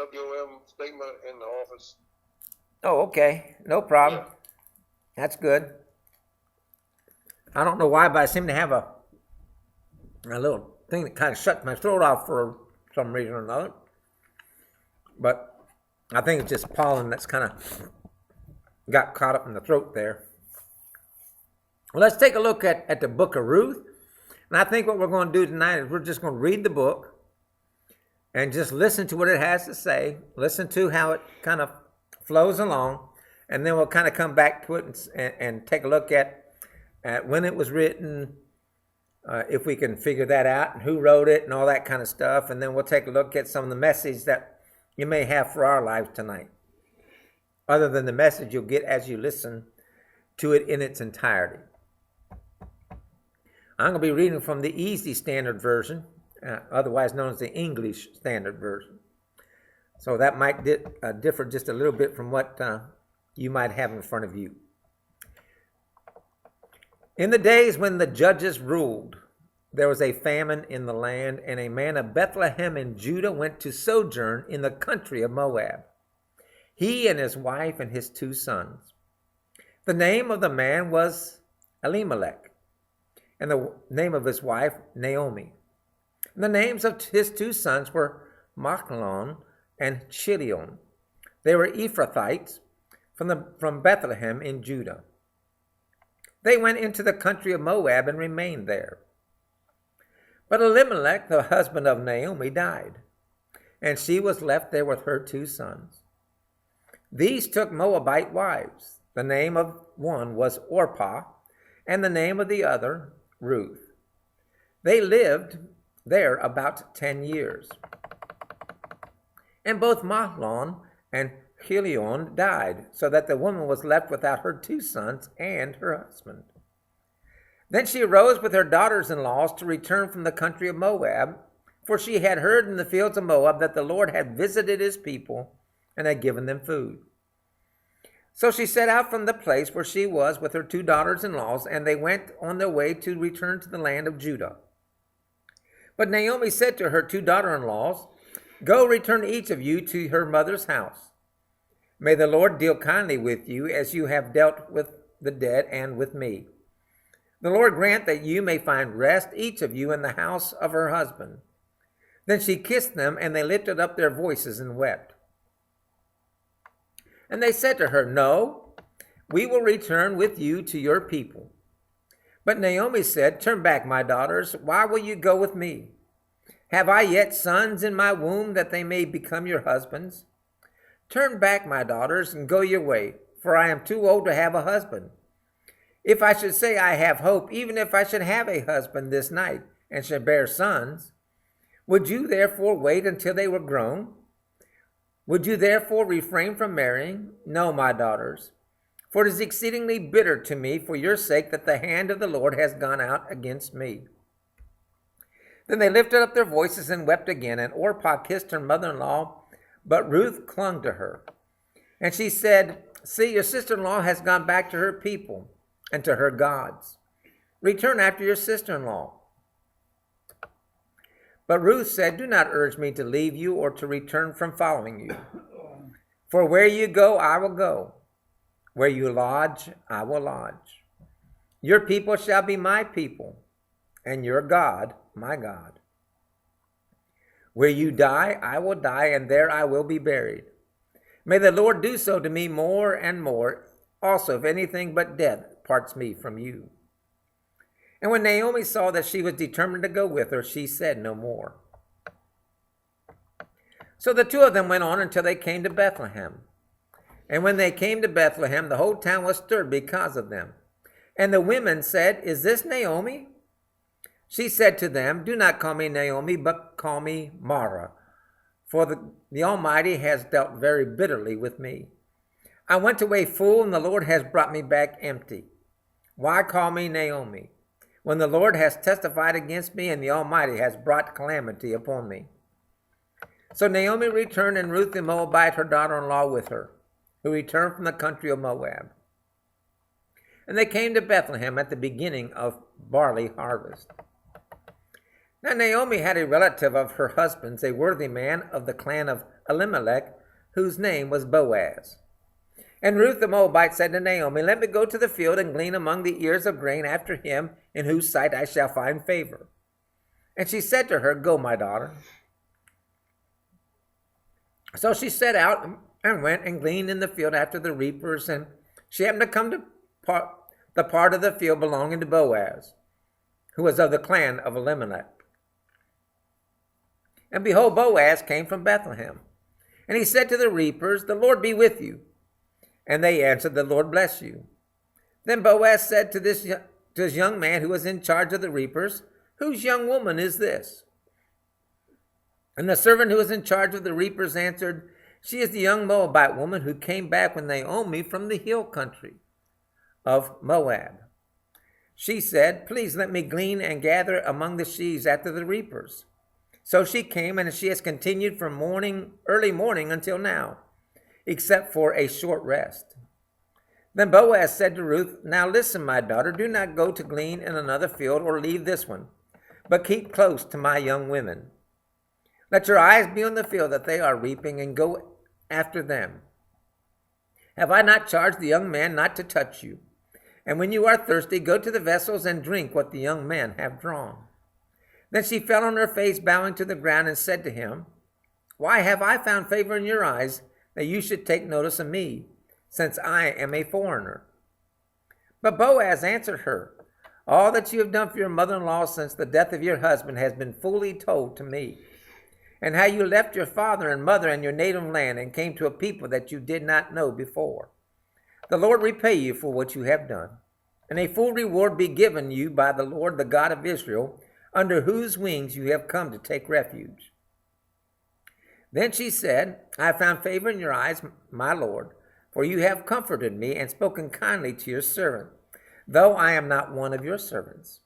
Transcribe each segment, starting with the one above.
WM statement in the office. Oh, okay. No problem. Yeah. That's good. I don't know why, but I seem to have a little thing that kind of shuts my throat off for some reason or another. But I think it's just pollen that's kind of got caught up in the throat there. Well, let's take a look at the book of Ruth. And I think what we're going to do tonight is we're just going to read the book and just listen to what it has to say. Listen to how it kind of flows along. And then we'll kind of come back to it and take a look at when it was written, if we can figure that out, and who wrote it and all that kind of stuff. And then we'll take a look at some of the message that you may have for our lives tonight, other than the message you'll get as you listen to it in its entirety. I'm going to be reading from the Easy Standard Version, otherwise known as the English Standard Version. So that might differ just a little bit from what you might have in front of you. In the days when the judges ruled, there was a famine in the land, and a man of Bethlehem in Judah went to sojourn in the country of Moab, he and his wife and his 2 sons. The name of the man was Elimelech, and the name of his wife Naomi. And the names of his 2 sons were Machlon and Chilion. They were Ephrathites from Bethlehem in Judah. They went into the country of Moab and remained there. But Elimelech, the husband of Naomi, died, and she was left there with her 2 sons. These took Moabite wives. The name of one was Orpah, and the name of the other Ruth. They lived there about 10 years. And both Mahlon and Chilion died, so that the woman was left without her 2 sons and her husband. Then she arose with her daughters-in-law to return from the country of Moab, for she had heard in the fields of Moab that the Lord had visited his people and had given them food. So she set out from the place where she was with her 2 daughters-in-law, and they went on their way to return to the land of Judah. But Naomi said to her 2 daughters-in-law, "Go, return each of you to her mother's house. May the Lord deal kindly with you as you have dealt with the dead and with me. The Lord grant that you may find rest, each of you, in the house of her husband." Then she kissed them, and they lifted up their voices and wept. And they said to her, "No, we will return with you to your people." But Naomi said, "Turn back, my daughters. Why will you go with me? Have I yet sons in my womb that they may become your husbands? Turn back, my daughters, and go your way, for I am too old to have a husband. If I should say I have hope, even if I should have a husband this night and should bear sons, would you therefore wait until they were grown? Would you therefore refrain from marrying? No, my daughters, for it is exceedingly bitter to me for your sake that the hand of the Lord has gone out against me." Then they lifted up their voices and wept again, and Orpah kissed her mother-in-law, but Ruth clung to her. And she said, "See, your sister-in-law has gone back to her people and to her gods. Return after your sister-in-law." But Ruth said, "Do not urge me to leave you or to return from following you. For where you go, I will go. Where you lodge, I will lodge. Your people shall be my people, and your God, my God. Where you die, I will die, and there I will be buried. May the Lord do so to me more and more, also if anything but death parts me from you." And when Naomi saw that she was determined to go with her, she said no more. So the 2 of them went on until they came to Bethlehem. And when they came to Bethlehem, the whole town was stirred because of them. And the women said, "Is this Naomi?" She said to them, "Do not call me Naomi, but call me Mara, for the Almighty has dealt very bitterly with me. I went away full, and the Lord has brought me back empty. Why call me Naomi, when the Lord has testified against me, and the Almighty has brought calamity upon me?" So Naomi returned, and Ruth the Moabite, her daughter-in-law, with her, who returned from the country of Moab. And they came to Bethlehem at the beginning of barley harvest. Now Naomi had a relative of her husband's, a worthy man of the clan of Elimelech, whose name was Boaz. And Ruth the Moabite said to Naomi, let me go to the field and glean among the ears of grain after him in whose sight I shall find favor. And she said to her, go, my daughter. So she set out and went and gleaned in the field after the reapers, and she happened to come to the part of the field belonging to Boaz, who was of the clan of Elimelech. And behold, Boaz came from Bethlehem. And he said to the reapers, the Lord be with you. And they answered, the Lord bless you. Then Boaz said to this young man who was in charge of the reapers, whose young woman is this? And the servant who was in charge of the reapers answered, she is the young Moabite woman who came back with Naomi from the hill country of Moab. She said, please let me glean and gather among the sheaves after the reapers. So she came, and she has continued from early morning until now, except for a short rest. Then Boaz said to Ruth, now listen, my daughter, do not go to glean in another field or leave this one, but keep close to my young women. Let your eyes be on the field that they are reaping, and go after them. Have I not charged the young man not to touch you? And when you are thirsty, go to the vessels and drink what the young men have drawn. Then she fell on her face, bowing to the ground, and said to him, why have I found favor in your eyes, that you should take notice of me, since I am a foreigner? But Boaz answered her, all that you have done for your mother-in-law since the death of your husband has been fully told to me, and how you left your father and mother and your native land and came to a people that you did not know before. The Lord repay you for what you have done, and a full reward be given you by the Lord, the God of Israel, under whose wings you have come to take refuge. Then she said, I have found favor in your eyes, my Lord, for you have comforted me and spoken kindly to your servant, though I am not one of your servants.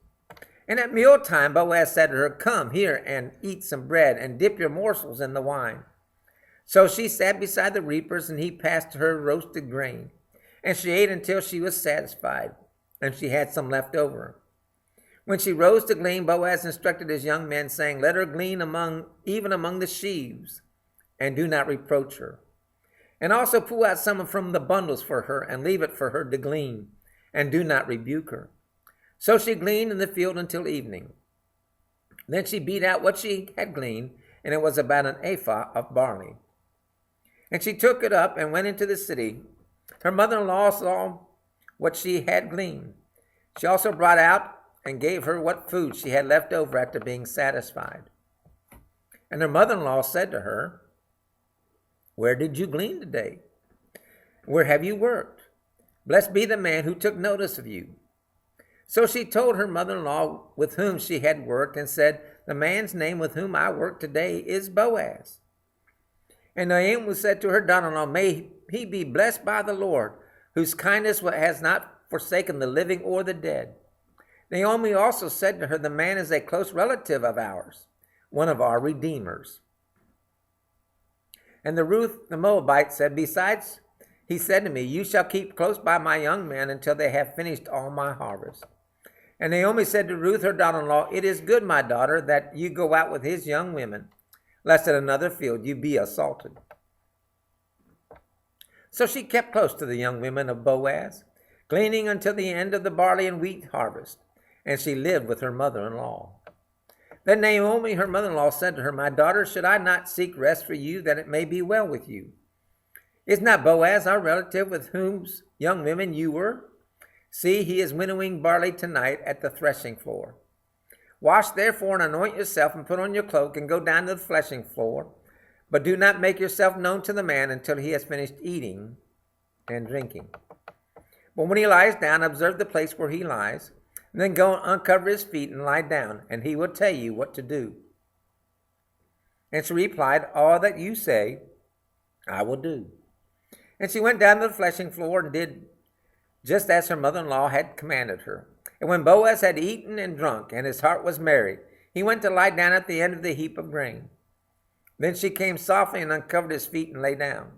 And at mealtime Boaz said to her, come here and eat some bread and dip your morsels in the wine. So she sat beside the reapers, and he passed to her roasted grain. And she ate until she was satisfied, and she had some left over. When she rose to glean, Boaz instructed his young men, saying, let her glean even among the sheaves, and do not reproach her. And also pull out some from the bundles for her, and leave it for her to glean, and do not rebuke her. So she gleaned in the field until evening. Then she beat out what she had gleaned, and it was about an ephah of barley. And she took it up and went into the city. Her mother-in-law saw what she had gleaned. She also brought out and gave her what food she had left over after being satisfied. And her mother-in-law said to her, where did you glean today? Where have you worked? Blessed be the man who took notice of you. So she told her mother-in-law with whom she had worked, and said, the man's name with whom I work today is Boaz. And Naomi said to her daughter-in-law, may he be blessed by the Lord, whose kindness has not forsaken the living or the dead. Naomi also said to her, the man is a close relative of ours, one of our redeemers. And the Ruth the Moabite said, besides, he said to me, you shall keep close by my young men until they have finished all my harvest. And Naomi said to Ruth, her daughter-in-law, it is good, my daughter, that you go out with his young women, lest at another field you be assaulted. So she kept close to the young women of Boaz, gleaning until the end of the barley and wheat harvest, and she lived with her mother-in-law. Then Naomi, her mother-in-law, said to her, my daughter, should I not seek rest for you, that it may be well with you? Is not Boaz our relative, with whose young women you were? See, he is winnowing barley tonight at the threshing floor. Wash therefore and anoint yourself, and put on your cloak, and go down to the threshing floor. But do not make yourself known to the man until he has finished eating and drinking. But when he lies down, observe the place where he lies, and then go and uncover his feet and lie down, and he will tell you what to do. And she replied, all that you say, I will do. And she went down to the threshing floor and did just as her mother-in-law had commanded her. And when Boaz had eaten and drunk, and his heart was merry, he went to lie down at the end of the heap of grain. Then she came softly and uncovered his feet and lay down.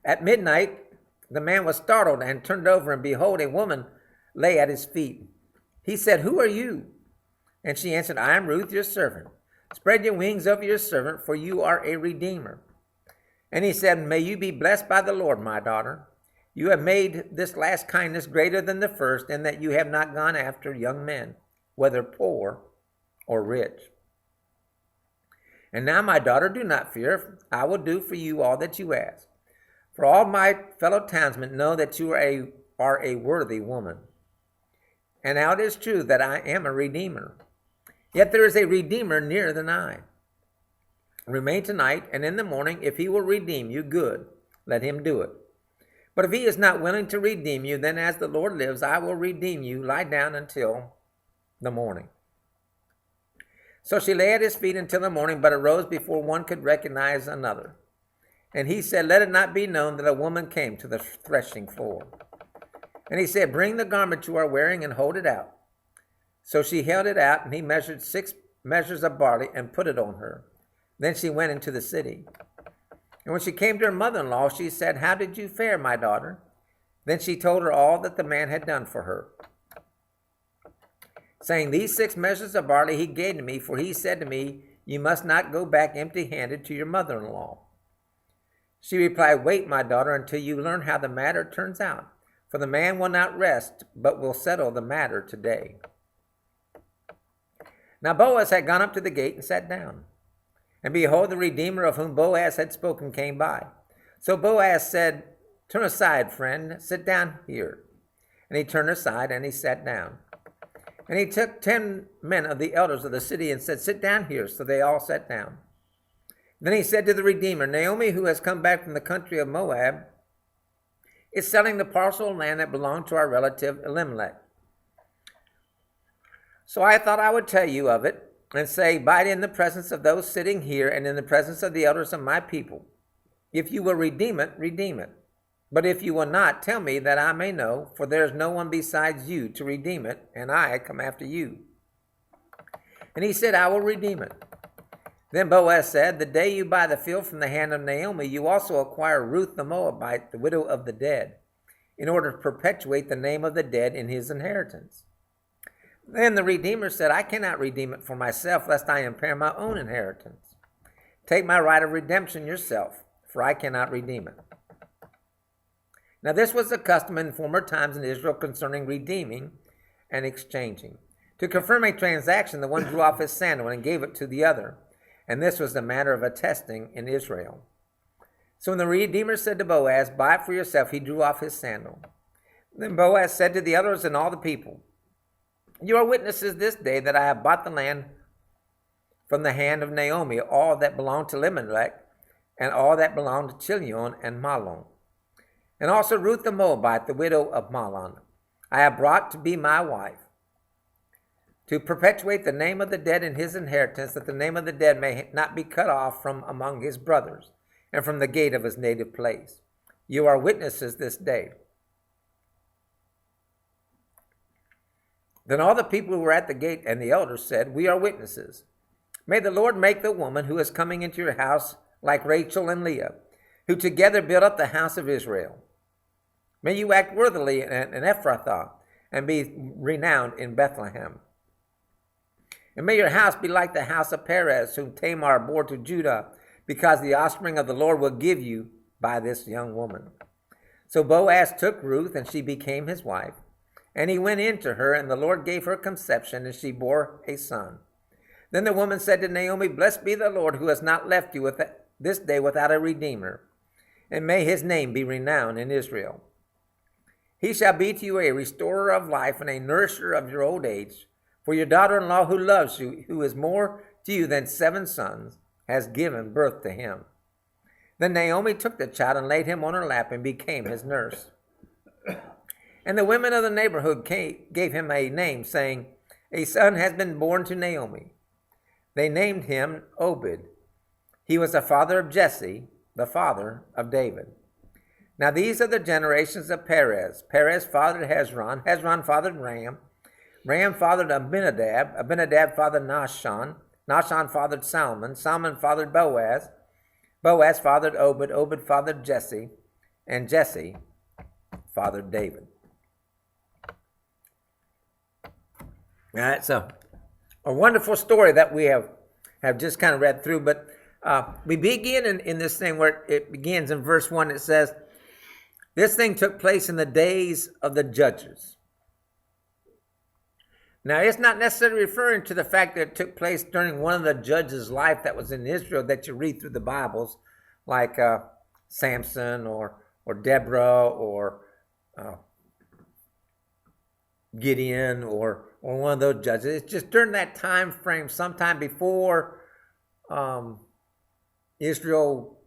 At midnight, the man was startled and turned over, and behold, a woman lay at his feet. He said, who are you? And she answered, I am Ruth, your servant. Spread your wings over your servant, for you are a redeemer. And he said, May you be blessed by the Lord, my daughter. You have made this last kindness greater than the first, in that you have not gone after young men, whether poor or rich. And now, my daughter, do not fear. I will do for you all that you ask. For all my fellow townsmen know that you are a worthy woman. And now it is true that I am a redeemer. Yet there is a redeemer nearer than I. Remain tonight, and in the morning, if he will redeem you, good, let him do it. But if he is not willing to redeem you, then as the Lord lives, I will redeem you. Lie down until the morning. So she lay at his feet until the morning, but arose before one could recognize another. And he said, Let it not be known that a woman came to the threshing floor. And he said, Bring the garment you are wearing and hold it out. So she held it out, and he measured 6 measures of barley and put it on her. Then she went into the city. And when she came to her mother-in-law, she said, How did you fare, my daughter? Then she told her all that the man had done for her, saying, These 6 measures of barley he gave to me, for he said to me, You must not go back empty-handed to your mother-in-law. She replied, Wait, my daughter, until you learn how the matter turns out. For the man will not rest, but will settle the matter today. Now Boaz had gone up to the gate and sat down. And behold, the Redeemer of whom Boaz had spoken came by. So Boaz said, Turn aside, friend, sit down here. And he turned aside, and he sat down. And he took 10 men of the elders of the city and said, Sit down here. So they all sat down. Then he said to the Redeemer, Naomi, who has come back from the country of Moab, is selling the parcel of land that belonged to our relative Elimelech. So I thought I would tell you of it, and say, Buy it in the presence of those sitting here and in the presence of the elders of my people. If you will redeem it, redeem it. But if you will not, tell me that I may know, for there is no one besides you to redeem it, and I come after you. And he said, I will redeem it. Then Boaz said, The day you buy the field from the hand of Naomi, you also acquire Ruth the Moabite, the widow of the dead, in order to perpetuate the name of the dead in his inheritance. Then the Redeemer said, I cannot redeem it for myself, lest I impair my own inheritance. Take my right of redemption yourself, for I cannot redeem it. Now this was the custom in former times in Israel concerning redeeming and exchanging. To confirm a transaction, the one drew off his sandal and gave it to the other. And this was the matter of attesting in Israel. So when the Redeemer said to Boaz, Buy it for yourself, he drew off his sandal. Then Boaz said to the others and all the people, You are witnesses this day that I have bought the land from the hand of Naomi, all that belonged to Elimelech, and all that belonged to Chilion and Mahlon. And also Ruth the Moabite, the widow of Mahlon, I have brought to be my wife, to perpetuate the name of the dead in his inheritance, that the name of the dead may not be cut off from among his brothers, and from the gate of his native place. You are witnesses this day. Then all the people who were at the gate and the elders said, We are witnesses. May the Lord make the woman who is coming into your house like Rachel and Leah, who together built up the house of Israel. May you act worthily in Ephrathah, and be renowned in Bethlehem. And may your house be like the house of Perez, whom Tamar bore to Judah, because the offspring of the Lord will give you by this young woman. So Boaz took Ruth, and she became his wife. And he went in to her, and the Lord gave her conception, and she bore a son. Then the woman said to Naomi, Blessed be the Lord, who has not left you this day without a redeemer, and may his name be renowned in Israel. He shall be to you a restorer of life and a nourisher of your old age. For your daughter-in-law who loves you, who is more to you than 7 sons, has given birth to him. Then Naomi took the child and laid him on her lap and became his nurse. And the women of the neighborhood gave him a name, saying, A son has been born to Naomi. They named him Obed. He was the father of Jesse, the father of David. Now these are the generations of Perez. Perez fathered Hezron. Hezron fathered Ram. Ram fathered Abinadab. Abinadab fathered Nahshon. Nahshon fathered Salmon. Salmon fathered Boaz. Boaz fathered Obed. Obed fathered Jesse. And Jesse fathered David. All right, so a wonderful story that we have have just kind of read through. But we begin in this thing where it begins in verse 1. It says, this thing took place in the days of the judges. Now, it's not necessarily referring to the fact that it took place during one of the judges' life that was in Israel that you read through the Bibles, like Samson or Deborah or Gideon or one of those judges. It's just during that time frame, sometime before Israel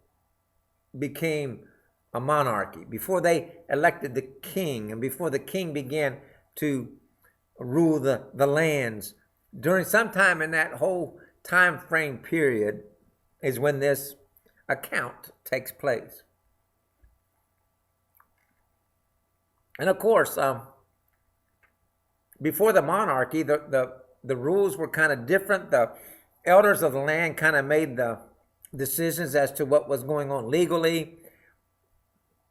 became a monarchy, before they elected the king, and before the king began to rule the lands. During some time in that whole time frame period is when this account takes place. And of course, before the monarchy, the rules were kind of different. The elders of the land kind of made the decisions as to what was going on legally,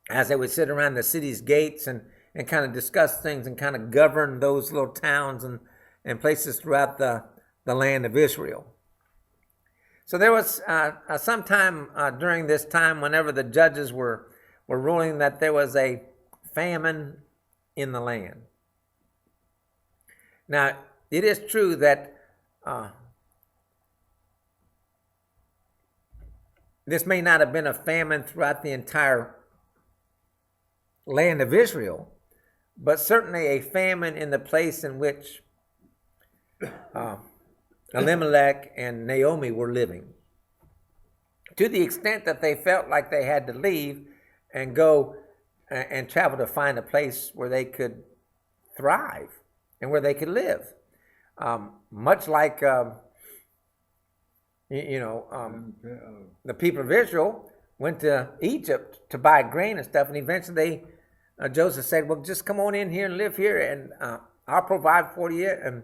as they would sit around the city's gates and kind of discuss things and kind of govern those little towns and places throughout the land of Israel. So there was some time during this time, whenever the judges were ruling, that there was a famine in the land. Now, it is true that this may not have been a famine throughout the entire land of Israel, but certainly a famine in the place in which Elimelech and Naomi were living, to the extent that they felt like they had to leave and go and travel to find a place where they could thrive and where they could live. Much like, the people of Israel went to Egypt to buy grain and stuff, and eventually Joseph said, well, just come on in here and live here, and I'll provide for you, and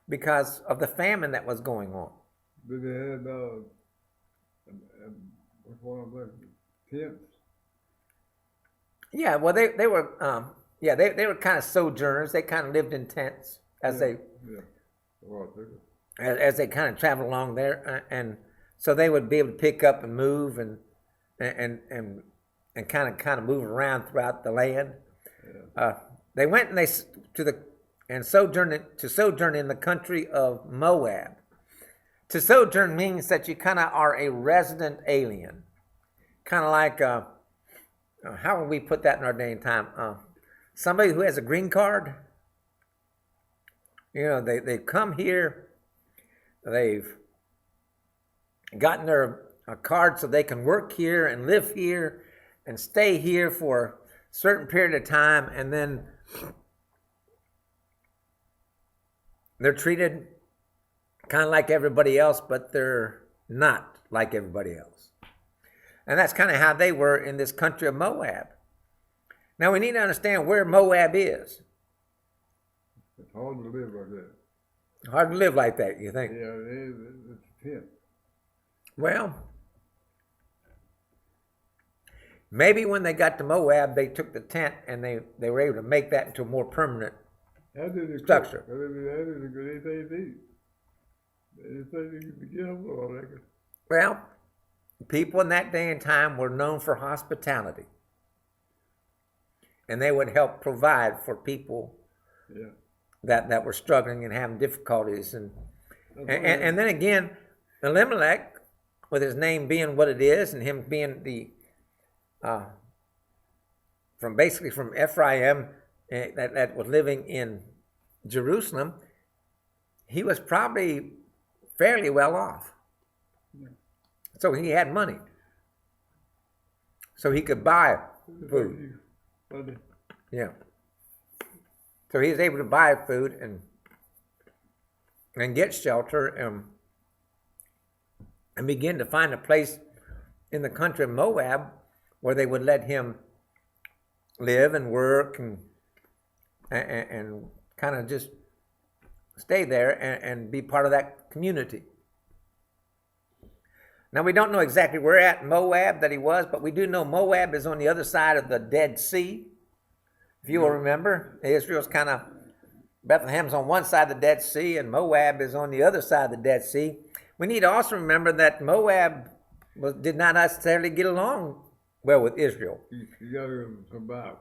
because of the famine that was going on. But they had, what's one of those, tents? Yeah, well, they were, they were kind of sojourners. They kind of lived in tents as they kind of traveled along there, and so they would be able to pick up and move and kind of move around throughout the land. Yeah. They went and sojourn in the country of Moab. To sojourn means that you kind of are a resident alien, kind of like how would we put that in our day and time? Somebody who has a green card. They come here. They've gotten their card so they can work here and live here and stay here for a certain period of time, and then they're treated kind of like everybody else, but they're not like everybody else. And that's kind of how they were in this country of Moab. Now we need to understand where Moab is. It's hard to live like that. Hard to live like that, you think? Yeah, it is. It's a tent. Well, maybe when they got to Moab, they took the tent and they were able to make that into a more permanent structure. That is a good thing to eat. Anything you can get up on, I guess. Well, people in that day and time were known for hospitality. And they would help provide for people that were struggling and having difficulties. And then again, Elimelech, with his name being what it is, and him being from Ephraim, that was living in Jerusalem, he was probably fairly well off. So he had money. So he could buy food. Yeah. So he was able to buy food and get shelter and begin to find a place in the country of Moab where they would let him live and work and kind of just stay there and be part of that community. Now, we don't know exactly where at Moab that he was, but we do know Moab is on the other side of the Dead Sea. If you will remember, Israel's kind of, Bethlehem's on one side of the Dead Sea, and Moab is on the other side of the Dead Sea. we need to also remember that Moab did not necessarily get along well with Israel. You got to survive.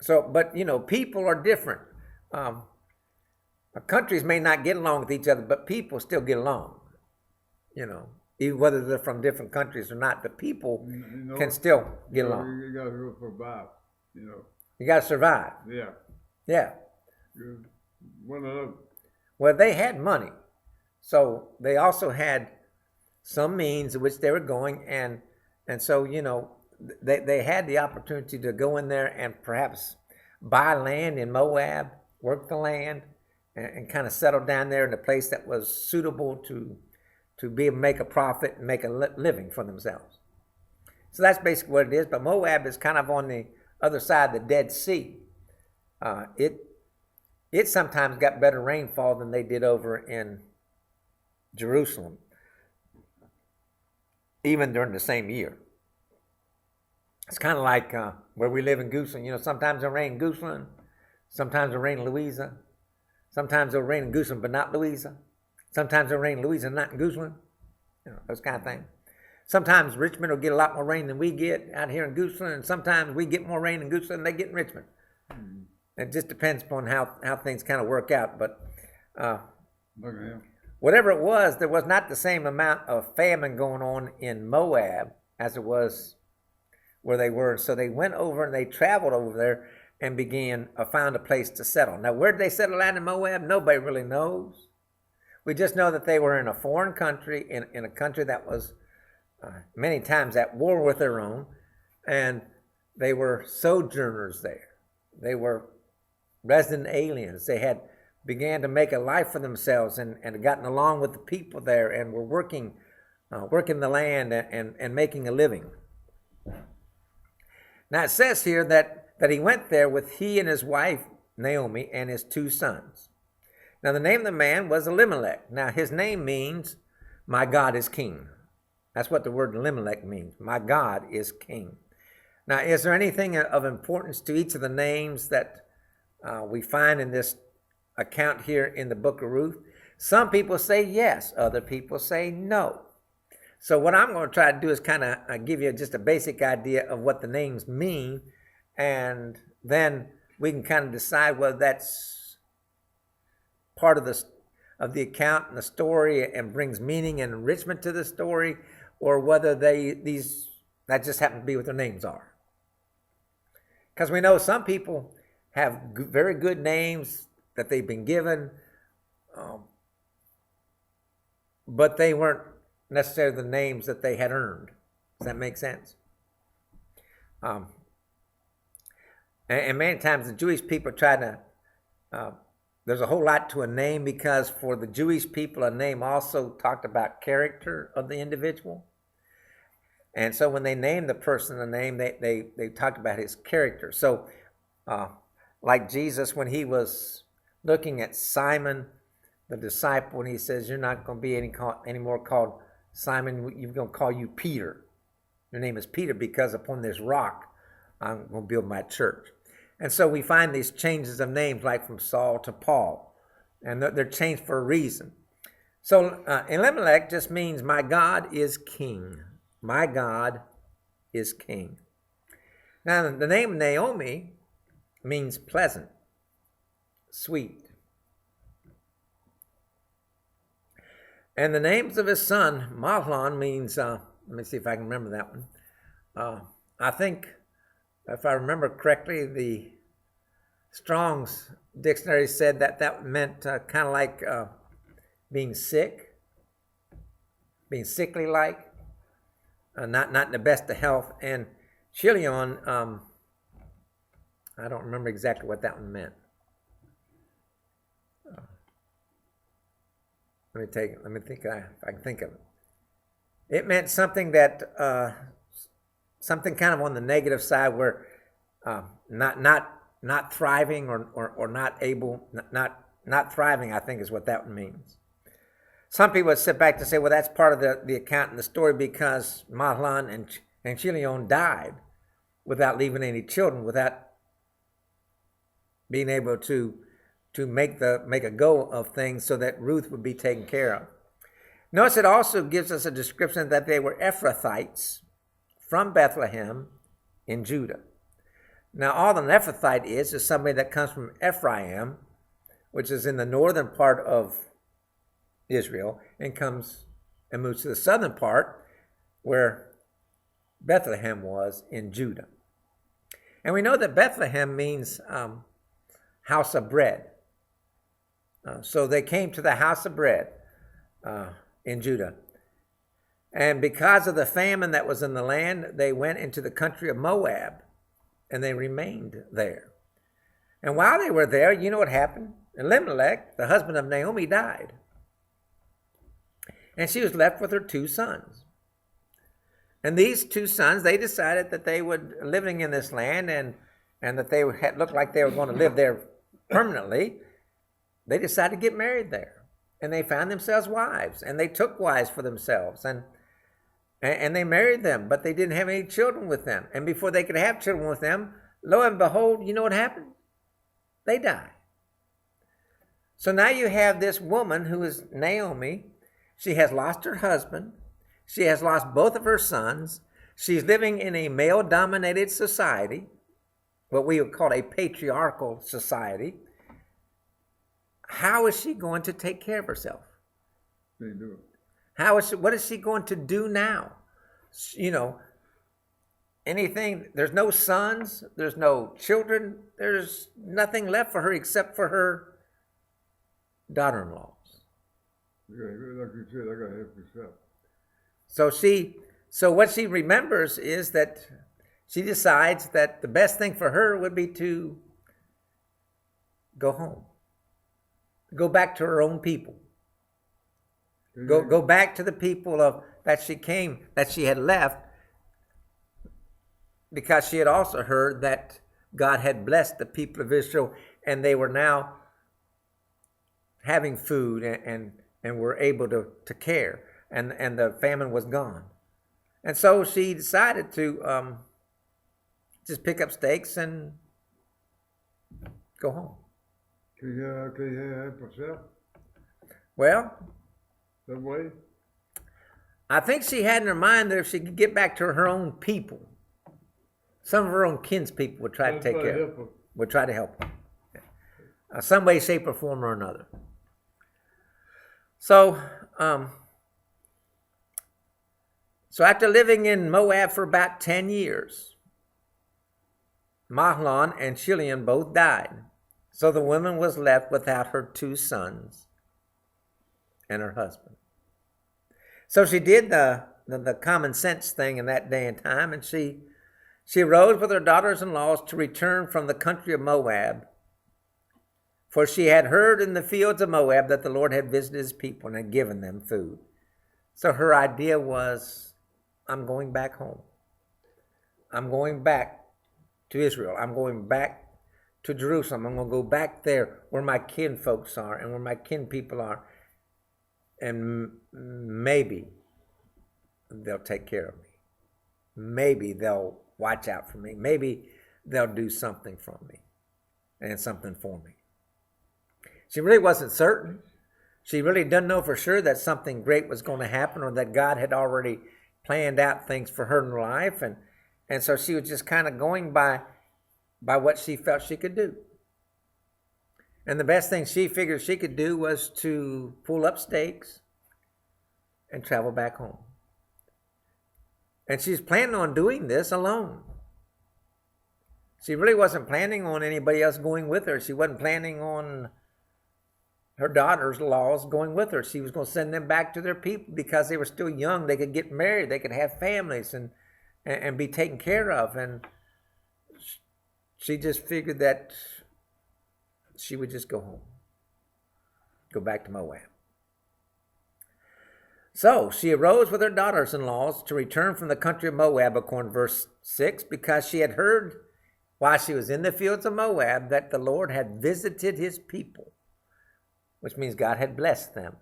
So, but people are different. Countries may not get along with each other, but people still get along. Even whether they're from different countries or not, the people can still get along. You got to survive. You got to survive. Yeah. Yeah. One of them. Well, they had money, so they also had some means in which they were going, and so they had the opportunity to go in there and perhaps buy land in Moab, work the land, and kind of settle down there in a place that was suitable to be able to make a profit and make a living for themselves. So that's basically what it is. But Moab is kind of on the other side of the Dead Sea. It sometimes got better rainfall than they did over in Jerusalem, even during the same year. It's kind of like where we live in Gooseland. Sometimes it'll rain in Gooseland, sometimes it'll rain in Louisa, sometimes it'll rain in Gooseland but not Louisa, sometimes it'll rain in Louisa and not in Gooseland, those kind of things. Sometimes Richmond will get a lot more rain than we get out here in Gooseland, and sometimes we get more rain in Gooseland than they get in Richmond. Mm-hmm. It just depends upon how things kind of work out. But whatever it was, there was not the same amount of famine going on in Moab as it was where they were. So they went over and they traveled over there and found a place to settle. Now, where did they settle out in Moab? Nobody really knows. We just know that they were in a foreign country, in a country that was many times at war with their own, and they were sojourners there. They were resident aliens. They had began to make a life for themselves and gotten along with the people there and were working the land and making a living. Now it says here that he went there with he and his wife Naomi and his 2 sons. Now the name of the man was Elimelech. Now his name means my God is king. That's what the word Elimelech means. My God is king. Now is there anything of importance to each of the names that we find in this account here in the book of Ruth? Some people say yes, other people say no. So what I'm going to try to do is kind of give you just a basic idea of what the names mean, and then we can kind of decide whether that's part of the account and the story and brings meaning and enrichment to the story, or whether that just happen to be what their names are. Because we know some people have very good names that they've been given, but they weren't necessarily the names that they had earned. Does that make sense? And many times the Jewish people try to, there's a whole lot to a name, because for the Jewish people, a name also talked about character of the individual. And so when they named the person a name, they talked about his character. So like Jesus, when he was looking at Simon, the disciple, and he says, you're not going to be any more called Simon, you're going to call you Peter. Your name is Peter, because upon this rock I'm going to build my church. And so we find these changes of names, like from Saul to Paul, and they're changed for a reason. So Elimelech just means my God is king. My God is king. Now the name Naomi means pleasant, sweet. And the names of his son, Mahlon, means, let me see if I can remember that one. I think, if I remember correctly, the Strong's dictionary said that meant kind of like being sick, being sickly-like, not in the best of health. And Chilion, I don't remember exactly what that one meant. Let me think if I can think of it. It meant something that something kind of on the negative side, where not thriving or not thriving, I think is what that one means. Some people would sit back to say, well, that's part of the account in the story, because Mahlon and Chilion died without leaving any children, without being able to make a go of things so that Ruth would be taken care of. Notice it also gives us a description that they were Ephrathites from Bethlehem in Judah. Now, all an Ephrathite is somebody that comes from Ephraim, which is in the northern part of Israel, and comes and moves to the southern part where Bethlehem was in Judah. And we know that Bethlehem means house of bread. So they came to the house of bread in Judah. And because of the famine that was in the land, they went into the country of Moab, and they remained there. And while they were there, you know what happened? Elimelech, the husband of Naomi, died. And she was left with her 2 sons. And these 2 sons, they decided that they would, living in this land and that they looked like they were going to live there permanently, they decided to get married there. And they found themselves wives, and they took wives for themselves, and they married them, but they didn't have any children with them. And before they could have children with them, lo and behold, you know what happened? They died. So now you have this woman who is Naomi. She has lost her husband. She has lost both of her sons. She's living in a male-dominated society, what we would call a patriarchal society. How is she going to take care of herself? Can't do it. What is she going to do now? You know, anything, there's no sons, there's no children, there's nothing left for her except for her daughter-in-laws. Yeah, like you said, I got to help yourself. So what she remembers is that she decides that the best thing for her would be to go home. Go back to her own people. Go back to the people that she had left, because she had also heard that God had blessed the people of Israel, and they were now having food and were able to care, and the famine was gone. And so she decided to just pick up stakes and go home. Can you help yourself Well, that way? I think she had in her mind that if she could get back to her own people, some of her own kinspeople would try to take care of her, would try to help her. Some way, shape, or form or another. So after living in Moab for about 10 years, Mahlon and Chilion both died. So the woman was left without her 2 sons and her husband. So she did the common sense thing in that day and time, and she arose with her daughters-in-law to return from the country of Moab, for she had heard in the fields of Moab that the Lord had visited his people and had given them food. So her idea was, I'm going back home. I'm going back to Israel. I'm going back to Jerusalem. I'm going to go back there where my kin folks are and where my kin people are. And maybe they'll take care of me. Maybe they'll watch out for me. Maybe they'll do something for me and something for me. She really wasn't certain. She really didn't know for sure that something great was going to happen, or that God had already planned out things for her in her life. And so she was just kind of going by what she felt she could do. And the best thing she figured she could do was to pull up stakes and travel back home. And she's planning on doing this alone. She really wasn't planning on anybody else going with her. She wasn't planning on her daughters-in-law going with her. She was going to send them back to their people because they were still young. They could get married. They could have families and be taken care of. And she just figured that she would just go home, go back to Moab. So she arose with her daughters-in-law to return from the country of Moab, according to verse 6, because she had heard while she was in the fields of Moab that the Lord had visited his people, which means God had blessed them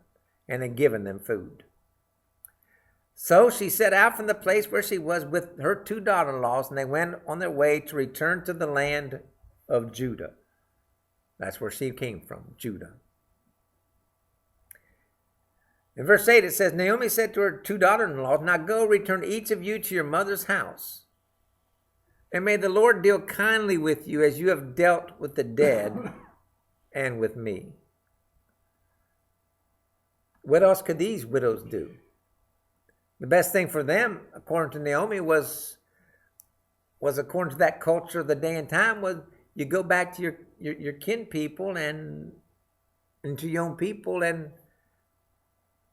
and had given them food. So she set out from the place where she was with her 2 daughter-in-laws, and they went on their way to return to the land of Judah. That's where she came from, Judah. In verse 8 it says, Naomi said to her two daughters-in-law, now go, return each of you to your mother's house. And may the Lord deal kindly with you as you have dealt with the dead and with me. What else could these widows do? The best thing for them, according to Naomi, was according to that culture of the day and time, was you go back to your kin people and to your own people, and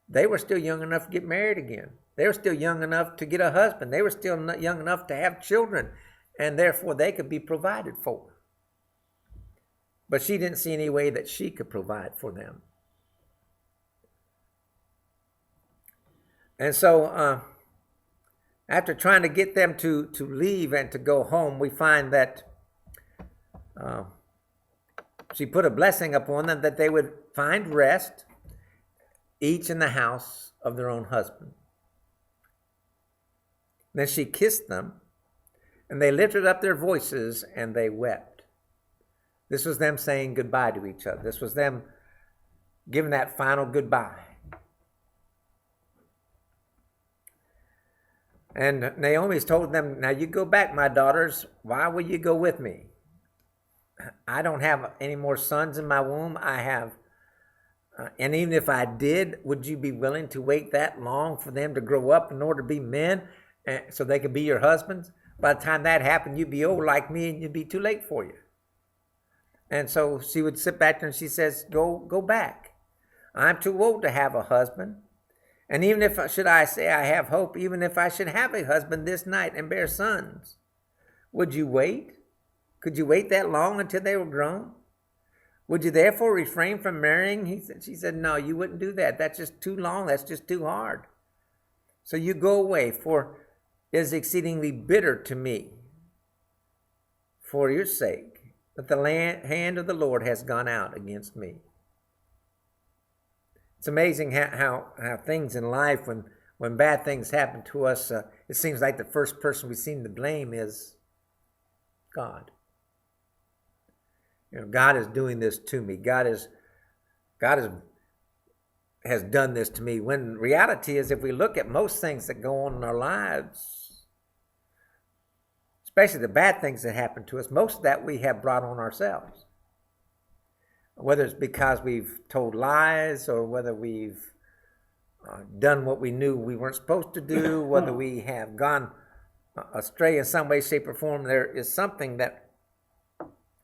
they were still young enough to get married again. They were still young enough to get a husband. They were still young enough to have children, and therefore they could be provided for. But she didn't see any way that she could provide for them. And so after trying to get them to leave and to go home, we find that she put a blessing upon them that they would find rest, each in the house of their own husband. Then she kissed them, and they lifted up their voices and they wept. This was them saying goodbye to each other. This was them giving that final goodbye. And Naomi's told them, now you go back, my daughters. Why will you go with me? I don't have any more sons in my womb. I have, and even if I did, would you be willing to wait that long for them to grow up in order to be men so they could be your husbands? By the time that happened, you'd be old like me and it'd be too late for you. And so she would sit back there and she says, go back. I'm too old to have a husband. And even if, should I say I have hope, even if I should have a husband this night and bear sons, would you wait? Could you wait that long until they were grown? Would you therefore refrain from marrying? She said, no, you wouldn't do that. That's just too long. That's just too hard. So you go away, for it is exceedingly bitter to me for your sake that the hand of the Lord has gone out against me. It's amazing how things in life, when bad things happen to us, it seems like the first person we seem to blame is God. You know, God is doing this to me. God has done this to me. When reality is, if we look at most things that go on in our lives, especially the bad things that happen to us, most of that we have brought on ourselves. Whether it's because we've told lies or whether we've done what we knew we weren't supposed to do, whether we have gone astray in some way, shape, or form, there is something that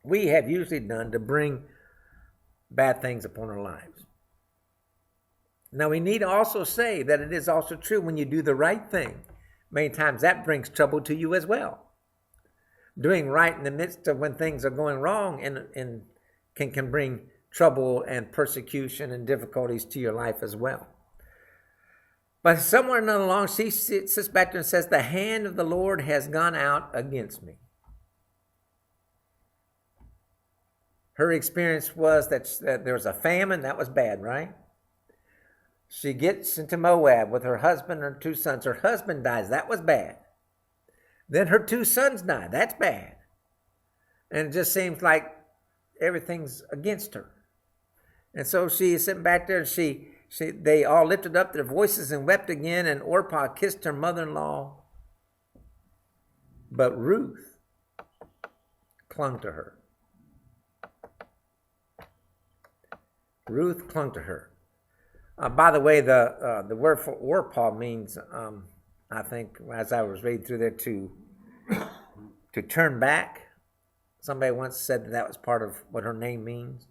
we have usually done to bring bad things upon our lives. Now, we need to also say that it is also true when you do the right thing. Many times that brings trouble to you as well. Doing right in the midst of when things are going wrong and can bring trouble and persecution and difficulties to your life as well. But somewhere along, she sits back there and says, the hand of the Lord has gone out against me. Her experience was that there was a famine. That was bad, right? She gets into Moab with her husband and her two sons. Her husband dies. That was bad. Then her two sons die. That's bad. And it just seems like everything's against her. And so she is sitting back there and they all lifted up their voices and wept again, and Orpah kissed her mother-in-law. But Ruth clung to her. Ruth clung to her. By the way, the word for Orpah means, I think, as I was reading through there, to turn back. Somebody once said that was part of what her name means.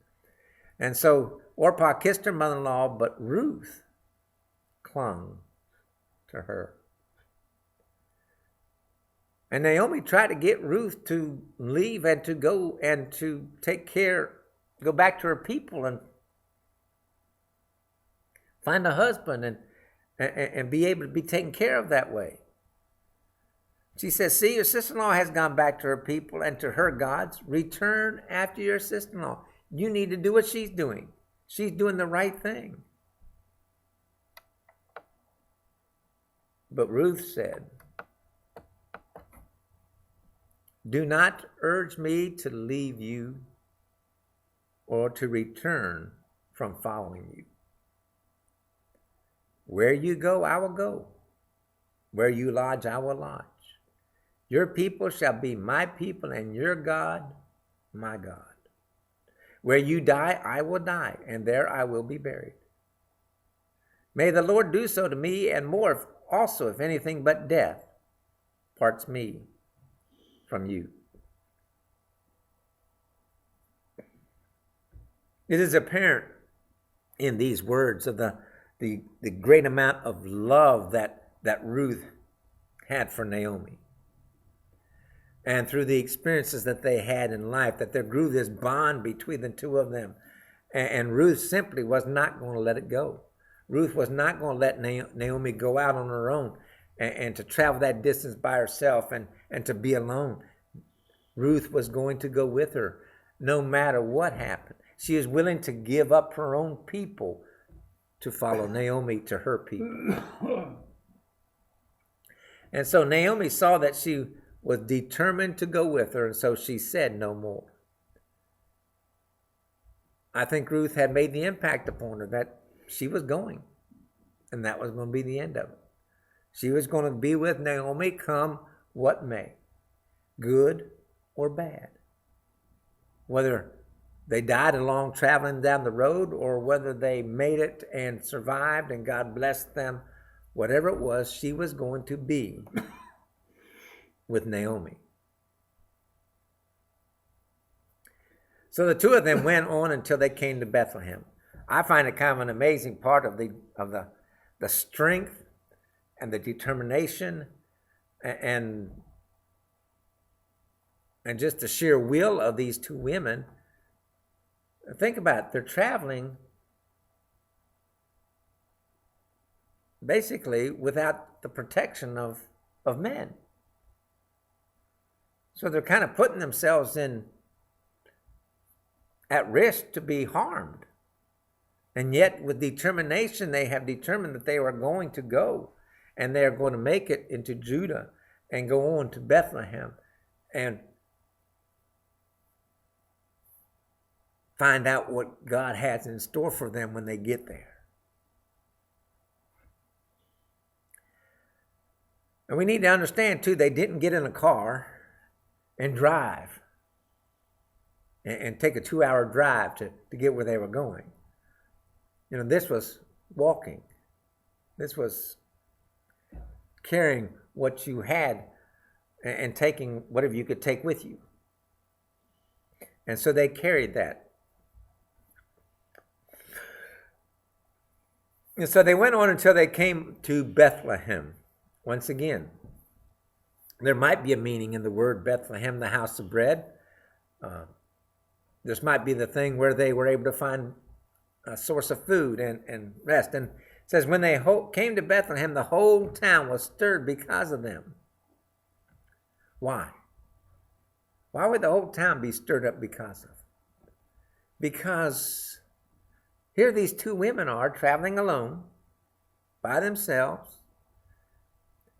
And so Orpah kissed her mother-in-law, but Ruth clung to her. And Naomi tried to get Ruth to leave and to go and to go back to her people and find a husband and be able to be taken care of that way. She says, see, your sister-in-law has gone back to her people and to her gods. Return after your sister-in-law. You need to do what she's doing. She's doing the right thing. But Ruth said, do not urge me to leave you or to return from following you. Where you go, I will go. Where you lodge, I will lodge. Your people shall be my people, and your God, my God. Where you die, I will die, and there I will be buried. May the Lord do so to me, and more also, if anything but death parts me from you. It is apparent in these words of the great amount of love that Ruth had for Naomi. And through the experiences that they had in life, that there grew this bond between the two of them. And Ruth simply was not going to let it go. Ruth was not going to let Naomi go out on her own and to travel that distance by herself and to be alone. Ruth was going to go with her no matter what happened. She is willing to give up her own people to follow Naomi to her people. And so Naomi saw that she was determined to go with her, and so she said no more. I think Ruth had made the impact upon her that she was going, and that was going to be the end of it. She was going to be with Naomi come what may, good or bad. Whether they died along traveling down the road or whether they made it and survived and God blessed them, whatever it was, she was going to be with Naomi. So the two of them went on until they came to Bethlehem. I find it kind of an amazing part of the strength and the determination and just the sheer will of these two women. Think about it. They're traveling basically without the protection of men. So they're kind of putting themselves at risk to be harmed. And yet with determination, they have determined that they are going to go and they are going to make it into Judah and go on to Bethlehem and find out what God has in store for them when they get there. And we need to understand, too, they didn't get in a car and drive and take a 2-hour drive to get where they were going. You know, this was walking. This was carrying what you had and taking whatever you could take with you. And so they carried that. And so they went on until they came to Bethlehem. Once again, there might be a meaning in the word Bethlehem, the house of bread. This might be the thing where they were able to find a source of food and rest. And it says, when they came to Bethlehem, the whole town was stirred because of them. Why? Why would the whole town be stirred up because of? Because here these two women are traveling alone by themselves.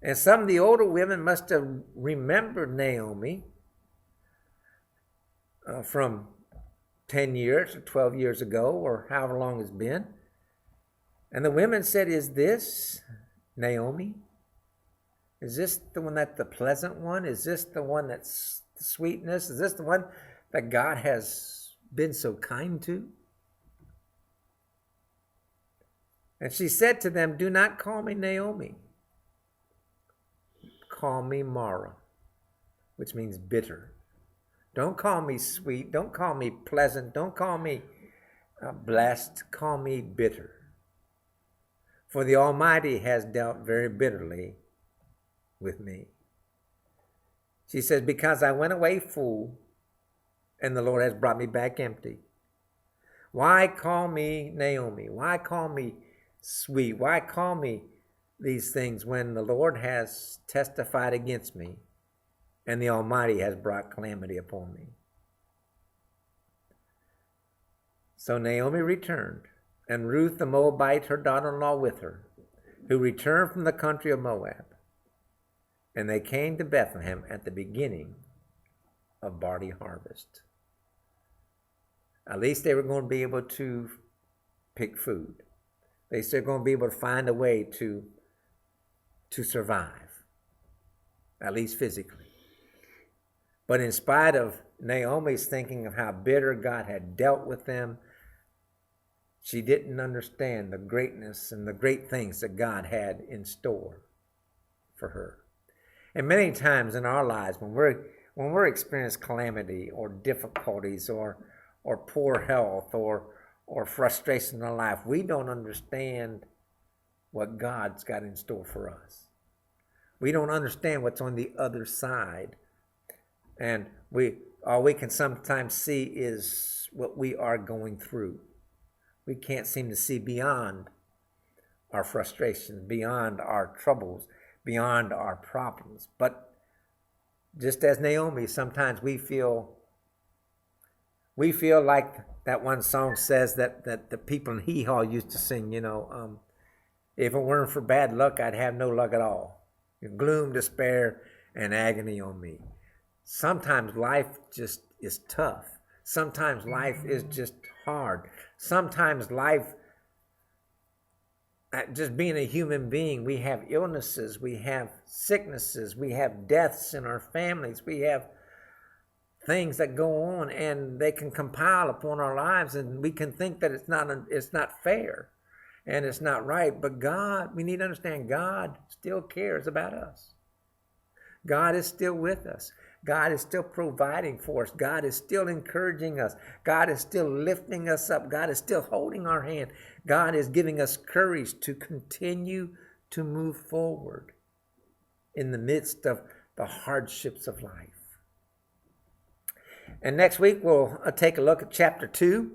And some of the older women must have remembered Naomi from 10 years or 12 years ago or however long it's been. And the women said, is this Naomi? Is this the one that's the pleasant one? Is this the one that's the sweetness? Is this the one that God has been so kind to? And she said to them, do not call me Naomi. Call me Mara, which means bitter. Don't call me sweet. Don't call me pleasant. Don't call me blessed. Call me bitter. For the Almighty has dealt very bitterly with me. She says, because I went away full, and the Lord has brought me back empty. Why call me Naomi? Why call me sweet? Why call me these things when the Lord has testified against me and the Almighty has brought calamity upon me? So Naomi returned, and Ruth the Moabite, her daughter-in-law, with her, who returned from the country of Moab. And they came to Bethlehem at the beginning of barley harvest. At least they were going to be able to pick food. They're still going to be able to find a way to survive, at least physically. But in spite of Naomi's thinking of how bitter God had dealt with them, she didn't understand the greatness and the great things that God had in store for her. And many times in our lives, when we're experiencing calamity or difficulties or poor health or frustration in life, we don't understand what God's got in store for us. We don't understand what's on the other side. And all we can sometimes see is what we are going through. We can't seem to see beyond our frustrations, beyond our troubles, beyond our problems. But just as Naomi, sometimes we feel like that one song says that the people in Hee Haw used to sing, if it weren't for bad luck, I'd have no luck at all. Gloom, despair, and agony on me. Sometimes life just is tough. Sometimes life is just hard. Sometimes life, just being a human being, we have illnesses, we have sicknesses, we have deaths in our families, we have things that go on, and they can compile upon our lives, and we can think that it's not fair and it's not right. But God, we need to understand, God still cares about us. God is still with us. God is still providing for us. God is still encouraging us. God is still lifting us up. God is still holding our hand. God is giving us courage to continue to move forward in the midst of the hardships of life. And next week we'll take a look at chapter 2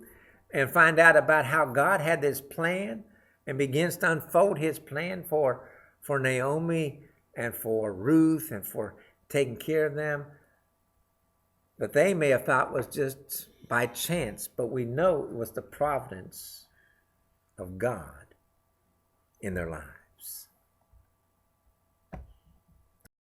and find out about how God had this plan and begins to unfold his plan for Naomi and for Ruth and for taking care of them, that they may have thought was just by chance, but we know it was the providence of God in their lives.